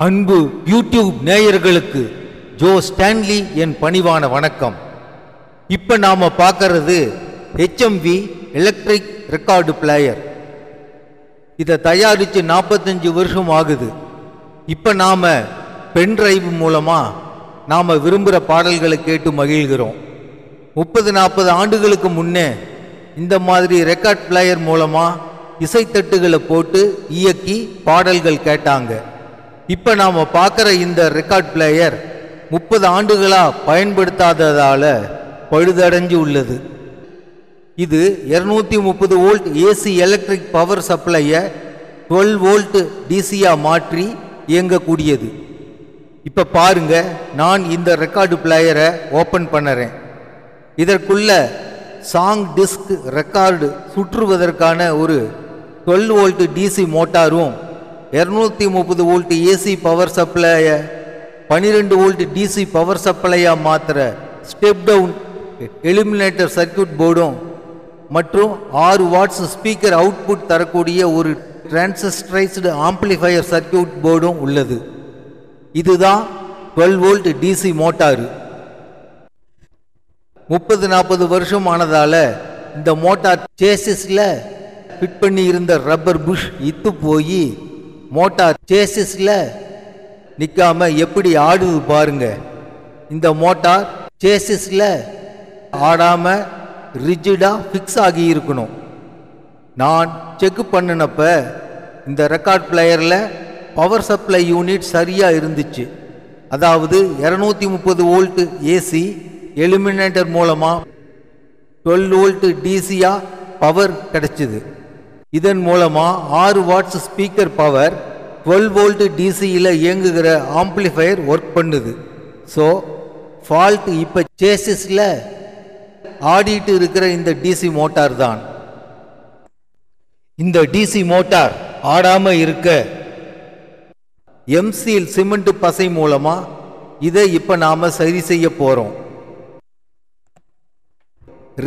அன்பு யூடியூப் நேயர்களுக்கு Joe Stanley என் பணிவான வணக்கம். இப்போ நாம பார்க்கறது HMV எலக்ட்ரிக் ரெக்கார்டு பிளேயர். இதை தயாரித்து 45 வருஷம் ஆகுது. இப்போ நாம பென் டிரைவ் மூலமாக நாம் விரும்புகிற பாடல்களை கேட்டு மகிழ்கிறோம். 30-40 ஆண்டுகளுக்கு முன்னே இந்த மாதிரி ரெக்கார்ட் பிளேயர் மூலமாக இசைத்தட்டுகளை போட்டு இயக்கி பாடல்கள் கேட்டாங்க. இப்போ நாம் பார்க்குற இந்த ரெக்கார்ட் பிளேயர் 30 ஆண்டுகளாக பயன்படுத்தாததால் பழுதடைஞ்சு உள்ளது. இது 230 வோல்ட் ஏசி எலக்ட்ரிக் பவர் சப்ளையை 12 வோல்ட் டிசியாக மாற்றி இயங்கக்கூடியது. இப்போ பாருங்க, நான் இந்த ரெக்கார்டு பிளேயரை ஓப்பன் பண்ணுறேன். இதற்குள்ள சாங் டிஸ்க் ரெக்கார்டு சுற்றுவதற்கான ஒரு 12 வோல்ட் டிசி மோட்டாரும் 230 வோல்ட் ஏசி பவர் சப்ளையை 12 வோல்ட் டிசி பவர் சப்ளையாக மாற்றுற ஸ்டெப் டவுன் எலிமினேட்டர் சர்க்கியூட் போர்டும் மற்றும் 6 வாட்ஸ் ஸ்பீக்கர் அவுட்புட் தரக்கூடிய ஒரு டிரான்சிஸ்டரைஸ்டு ஆம்பிளிஃபையர் சர்க்கியூட் போர்டும் உள்ளது. இதுதான் 12 வோல்ட் டிசி மோட்டாரு. 30-40 வருஷம் ஆனதால் இந்த மோட்டார் சேசிஸில் ஃபிட் பண்ணி இருந்த ரப்பர் புஷ் இத்து போய் மோட்டார் சேசிஸில் நிற்காம எப்படி ஆடுது பாருங்க. இந்த மோட்டார் சேசிஸில் ஆடாமல் ரிஜிடாக ஃபிக்ஸ் ஆகி இருக்கணும். நான் செக் பண்ணினப்ப இந்த ரெக்கார்ட் பிளேயரில் பவர் சப்ளை யூனிட் சரியாக இருந்துச்சு. அதாவது 230 வோல்ட் ஏசி எலிமினேட்டர் மூலமாக 12 வோல்ட் டிசியாக பவர் கிடைச்சிது. இதன் மூலமாக 6 வாட்ஸ் ஸ்பீக்கர் பவர் 12 வோல்ட் டிசியில் இயங்குகிற ஆம்பிளிஃபையர் ஒர்க் பண்ணுது. ஸோ ஃபால்ட் இப்போ சேசிஸில் ஆடிட்டு இருக்கிற இந்த டிசி மோட்டார் தான். இந்த டிசி மோட்டார் ஆடாமல் இருக்க எம்சீல் சிமெண்ட் பசை மூலமாக இதை இப்போ நாம் சரி செய்ய போகிறோம்.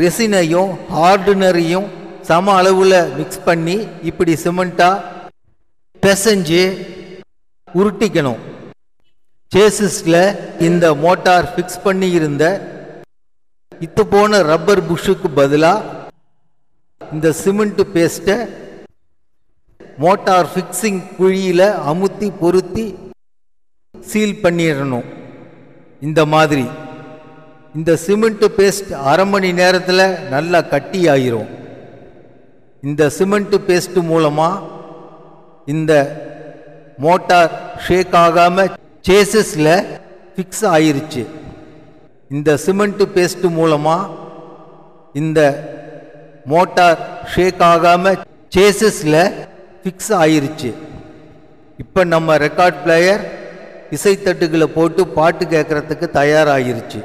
ரெசினையும் ஹார்டுனரையும் சம அளவில் மிக்ஸ் பண்ணி இப்படி சிமெண்ட்டாக பிசைஞ்சு உருட்டிக்கணும். சேசிஸில் இந்த மோட்டார் ஃபிக்ஸ் பண்ணி இருந்த இத்து போன ரப்பர் புஷ்ஷுக்கு பதிலாக இந்த சிமெண்ட் பேஸ்ட்டை மோட்டார் ஃபிக்ஸிங் குழியில் அமுத்தி பொருத்தி சீல் பண்ணிடணும். இந்த மாதிரி இந்த சிமெண்ட் பேஸ்ட் அரை மணி நேரத்தில் நல்லா கட்டி ஆகிரும். இந்த சிமெண்ட் பேஸ்ட் மூலமாக இந்த மோட்டார் ஷேக் ஆகாமல் சேசிஸில் ஃபிக்ஸ் ஆயிருச்சு. இந்த சிமெண்ட் பேஸ்ட் மூலமாக இந்த மோட்டார் ஷேக் ஆகாமல் சேசிஸில் ஃபிக்ஸ் ஆயிருச்சு. இப்போ நம்ம ரெக்கார்ட் பிளேயர் இசைத்தட்டுகளை போட்டு பாட்டு கேட்குறதுக்கு தயாராகிருச்சு.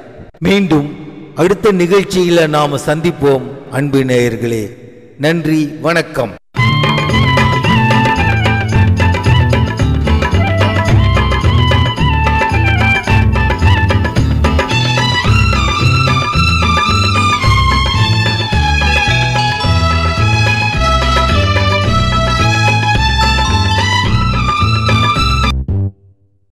மீண்டும் அடுத்த நிகழ்ச்சியில் நாம் சந்திப்போம் அன்பு நேயர்களே. நன்றி, வணக்கம்.